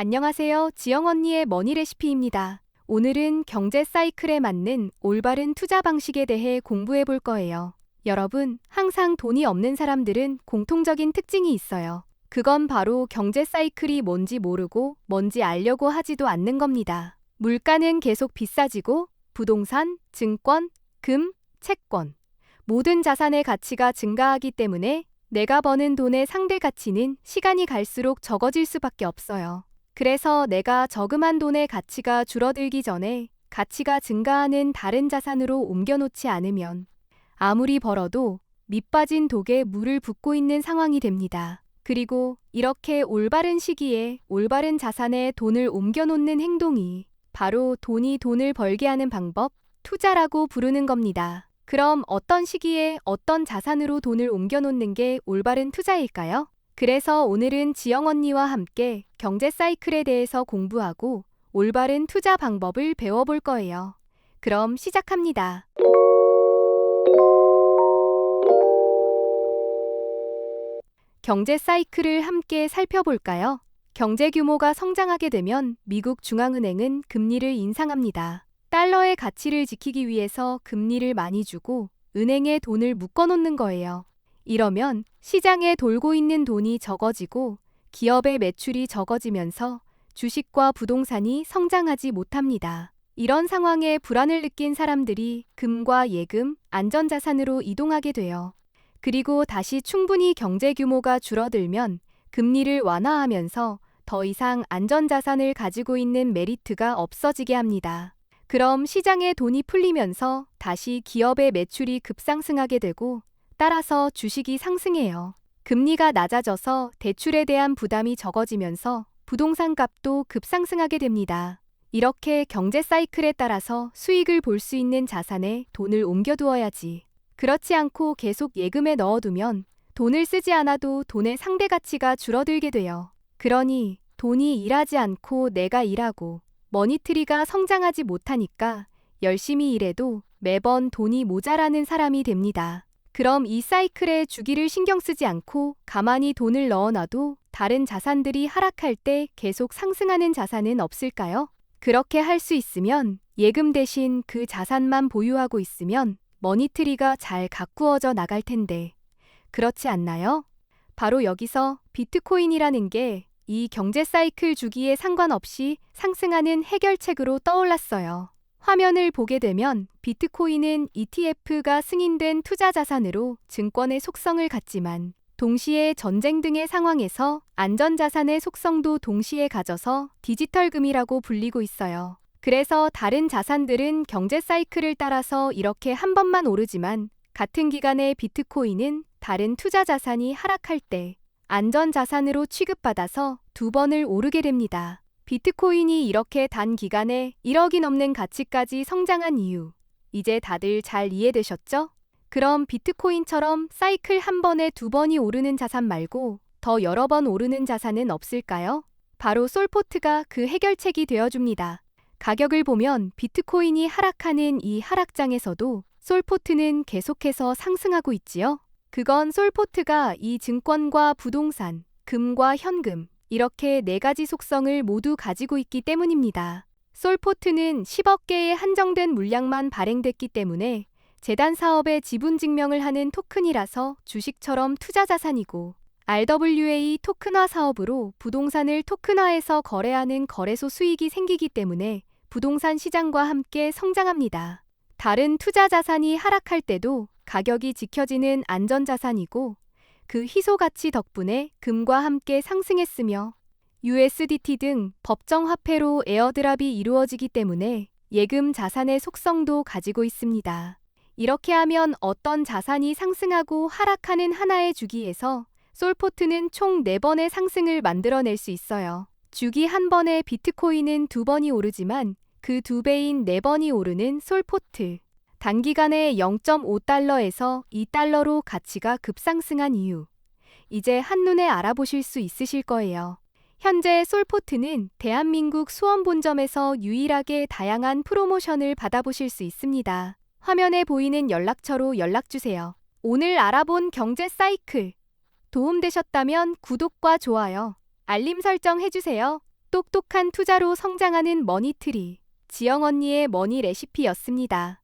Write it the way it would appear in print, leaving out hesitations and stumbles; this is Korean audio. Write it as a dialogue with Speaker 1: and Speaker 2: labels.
Speaker 1: 안녕하세요. 지영 언니의 머니 레시피입니다. 오늘은 경제 사이클에 맞는 올바른 투자 방식에 대해 공부해 볼 거예요. 여러분, 항상 돈이 없는 사람들은 공통적인 특징이 있어요. 그건 바로 경제 사이클이 뭔지 모르고 뭔지 알려고 하지도 않는 겁니다. 물가는 계속 비싸지고 부동산, 증권, 금, 채권, 모든 자산의 가치가 증가하기 때문에 내가 버는 돈의 상대 가치는 시간이 갈수록 적어질 수밖에 없어요. 그래서 내가 저금한 돈의 가치가 줄어들기 전에 가치가 증가하는 다른 자산으로 옮겨놓지 않으면 아무리 벌어도 밑 빠진 독에 물을 붓고 있는 상황이 됩니다. 그리고 이렇게 올바른 시기에 올바른 자산에 돈을 옮겨놓는 행동이 바로 돈이 돈을 벌게 하는 방법, 투자라고 부르는 겁니다. 그럼 어떤 시기에 어떤 자산으로 돈을 옮겨놓는 게 올바른 투자일까요? 그래서 오늘은 지영 언니와 함께 경제 사이클에 대해서 공부하고 올바른 투자 방법을 배워볼 거예요. 그럼 시작합니다. 경제 사이클을 함께 살펴볼까요? 경제 규모가 성장하게 되면 미국 중앙은행은 금리를 인상합니다. 달러의 가치를 지키기 위해서 금리를 많이 주고 은행에 돈을 묶어놓는 거예요. 이러면 시장에 돌고 있는 돈이 적어지고 기업의 매출이 적어지면서 주식과 부동산이 성장하지 못합니다. 이런 상황에 불안을 느낀 사람들이 금과 예금, 안전자산으로 이동하게 돼요. 그리고 다시 충분히 경제 규모가 줄어들면 금리를 완화하면서 더 이상 안전자산을 가지고 있는 메리트가 없어지게 합니다. 그럼 시장에 돈이 풀리면서 다시 기업의 매출이 급상승하게 되고 따라서 주식이 상승해요. 금리가 낮아져서 대출에 대한 부담이 적어지면서 부동산 값도 급상승하게 됩니다. 이렇게 경제 사이클에 따라서 수익을 볼 수 있는 자산에 돈을 옮겨두어야지. 그렇지 않고 계속 예금에 넣어두면 돈을 쓰지 않아도 돈의 상대 가치가 줄어들게 돼요. 그러니 돈이 일하지 않고 내가 일하고 머니트리가 성장하지 못하니까 열심히 일해도 매번 돈이 모자라는 사람이 됩니다. 그럼 이 사이클의 주기를 신경 쓰지 않고 가만히 돈을 넣어놔도 다른 자산들이 하락할 때 계속 상승하는 자산은 없을까요? 그렇게 할 수 있으면 예금 대신 그 자산만 보유하고 있으면 머니트리가 잘 가꾸어져 나갈 텐데 그렇지 않나요? 바로 여기서 비트코인이라는 게 이 경제 사이클 주기에 상관없이 상승하는 해결책으로 떠올랐어요. 화면을 보게 되면 비트코인은 ETF가 승인된 투자 자산으로 증권의 속성을 갖지만 동시에 전쟁 등의 상황에서 안전자산의 속성도 동시에 가져서 디지털금이라고 불리고 있어요. 그래서 다른 자산들은 경제 사이클을 따라서 이렇게 한 번만 오르지만 같은 기간에 비트코인은 다른 투자 자산이 하락할 때 안전자산으로 취급받아서 두 번을 오르게 됩니다. 비트코인이 이렇게 단기간에 1억이 넘는 가치까지 성장한 이유, 이제 다들 잘 이해되셨죠? 그럼 비트코인처럼 사이클 한 번에 두 번이 오르는 자산 말고 더 여러 번 오르는 자산은 없을까요? 바로 솔포트가 그 해결책이 되어줍니다. 가격을 보면 비트코인이 하락하는 이 하락장에서도 솔포트는 계속해서 상승하고 있지요? 그건 솔포트가 이 증권과 부동산, 금과 현금, 이렇게 네 가지 속성을 모두 가지고 있기 때문입니다. 솔포트는 10억 개의 한정된 물량만 발행됐기 때문에 재단 사업의 지분 증명을 하는 토큰이라서 주식처럼 투자 자산이고 RWA 토큰화 사업으로 부동산을 토큰화해서 거래하는 거래소 수익이 생기기 때문에 부동산 시장과 함께 성장합니다. 다른 투자 자산이 하락할 때도 가격이 지켜지는 안전자산이고 그 희소 가치 덕분에 금과 함께 상승했으며 USDT 등 법정 화폐로 에어드랍이 이루어지기 때문에 예금 자산의 속성도 가지고 있습니다. 이렇게 하면 어떤 자산이 상승하고 하락하는 하나의 주기에서 솔포트는 총 4번의 상승을 만들어낼 수 있어요. 주기 한 번에 비트코인은 2번이 오르지만 그 2배인 4번이 오르는 솔포트. 단기간에 0.5달러에서 2달러로 가치가 급상승한 이유. 이제 한눈에 알아보실 수 있으실 거예요. 현재 솔포트는 대한민국 수원본점에서 유일하게 다양한 프로모션을 받아보실 수 있습니다. 화면에 보이는 연락처로 연락주세요. 오늘 알아본 경제 사이클. 도움되셨다면 구독과 좋아요, 알림 설정 해주세요. 똑똑한 투자로 성장하는 머니트리. 지영 언니의 머니 레시피였습니다.